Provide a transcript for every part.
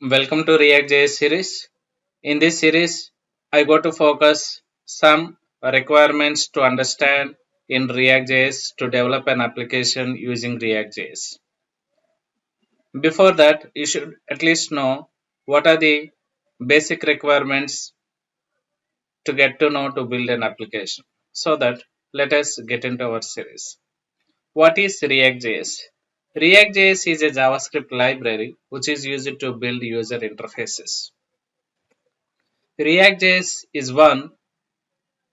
Welcome to React.js series. In this series, I go to focus some requirements to understand in React.js to develop an application using React.js. Before that, you should at least know what are the basic requirements to get to know to build an application. So that let us get into our series. What is React.js? React.js is a JavaScript library which is used to build user interfaces. React.js is one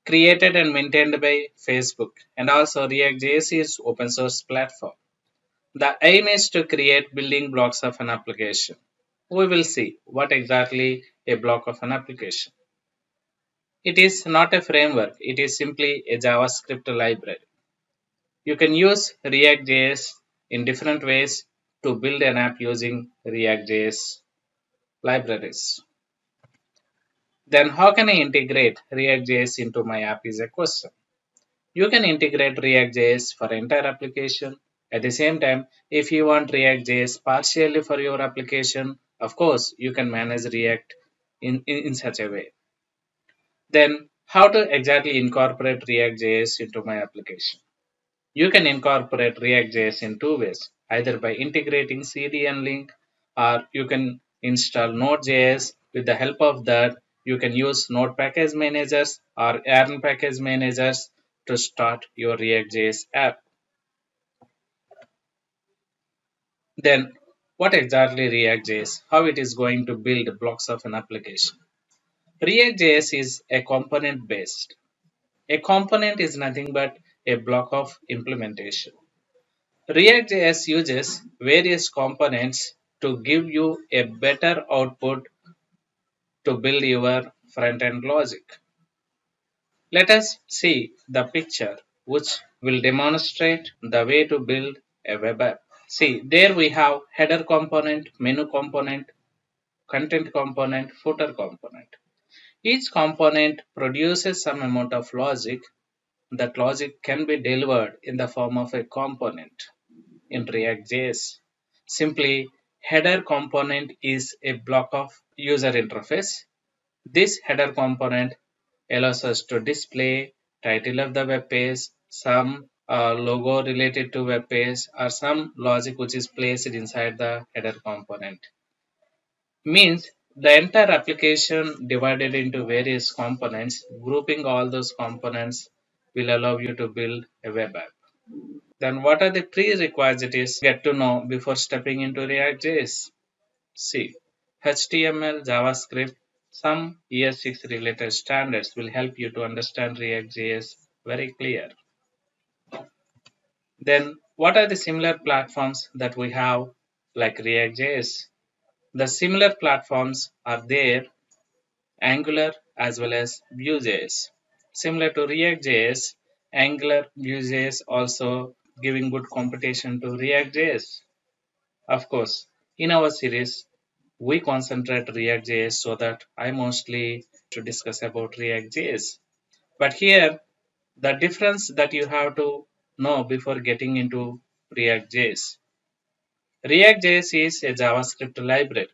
created and maintained by Facebook, and also React.js is open source platform. The aim is to create building blocks of an application. We will see what exactly a block of an application. It is not a framework, it is simply a JavaScript library. You can use React.js in different ways to build an app using React.js libraries. Then how can I integrate React.js into my app is a question. You can integrate React.js for entire application. At the same time, if you want React.js partially for your application, of course, you can manage React in such a way. Then, how to exactly incorporate React.js into my application? You can incorporate React.js in two ways, either by integrating CDN link or you can install Node.js. With the help of that, you can use Node package managers or Yarn package managers to start your React.js app. Then, what exactly React.js? How it is going to build blocks of an application? React.js is a component based. A component is nothing but a block of implementation. React.js uses various components to give you a better output to build your front end logic. Let us see the picture which will demonstrate the way to build a web app. See, there we have header component, menu component, content component, footer component. Each component produces some amount of logic. That logic can be delivered in the form of a component in React.js. Simply, header component is a block of user interface. This header component allows us to display title of the web page, some logo related to web page, or some logic which is placed inside the header component. Means the entire application divided into various components, grouping all those components will allow you to build a web app. Then what are the prerequisites get to know before stepping into React.js? See, HTML, JavaScript, some ES6 related standards will help you to understand React.js very clear. Then what are the similar platforms that we have like React.js? The similar platforms are there, Angular as well as Vue.js. Similar to React.js, Angular, Vue.js also giving good competition to React.js. Of course, in our series, we concentrate React.js so that I mostly to discuss about React.js. But here, the difference that you have to know before getting into React.js. React.js is a JavaScript library.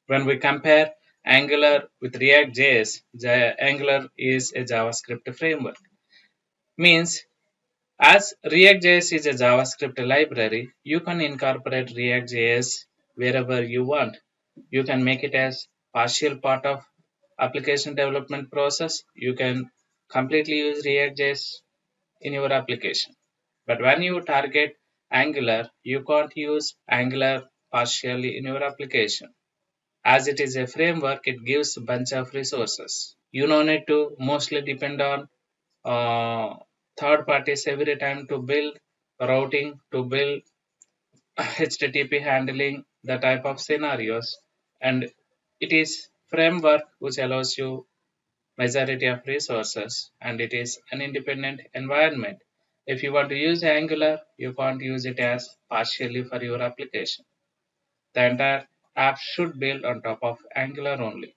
When we compare Angular with React.js, Angular is a JavaScript framework. Means as React.js is a JavaScript library, you can incorporate React.js wherever you want. You can make it as partial part of application development process. You can completely use React.js in your application. But when you target Angular, you can't use Angular partially in your application. As it is a framework, it gives a bunch of resources. You don't need to mostly depend on uh, third parties every time to build routing, to build HTTP handling, the type of scenarios. And it is framework which allows you majority of resources and it is an independent environment. If you want to use Angular, you can't use it as partially for your application. The entire app should build on top of Angular only.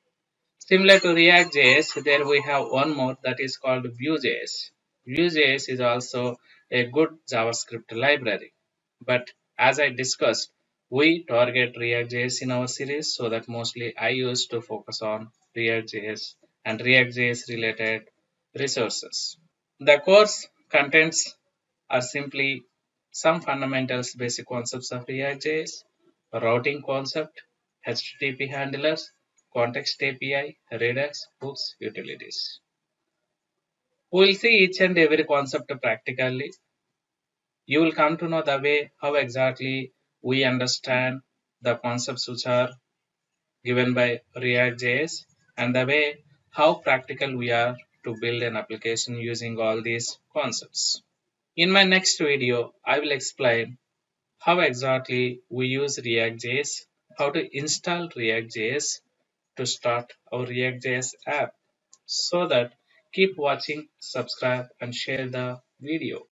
Similar to React.js, there we have one more that is called Vue.js. Vue.js is also a good JavaScript library. But as I discussed, We target React.js in our series so that mostly I used to focus on React.js and React.js related resources. The course contents are simply some fundamentals, basic concepts of React.js, routing concept, HTTP handlers, context API, Redux, hooks, utilities. We will see each and every concept practically. You will come to know the way how exactly we understand the concepts which are given by React.js and the way how practical we are to build an application using all these concepts. In my next video, I will explain how exactly we use React.js, how to install React.js to start our React.js app. So that keep watching, subscribe and share the video.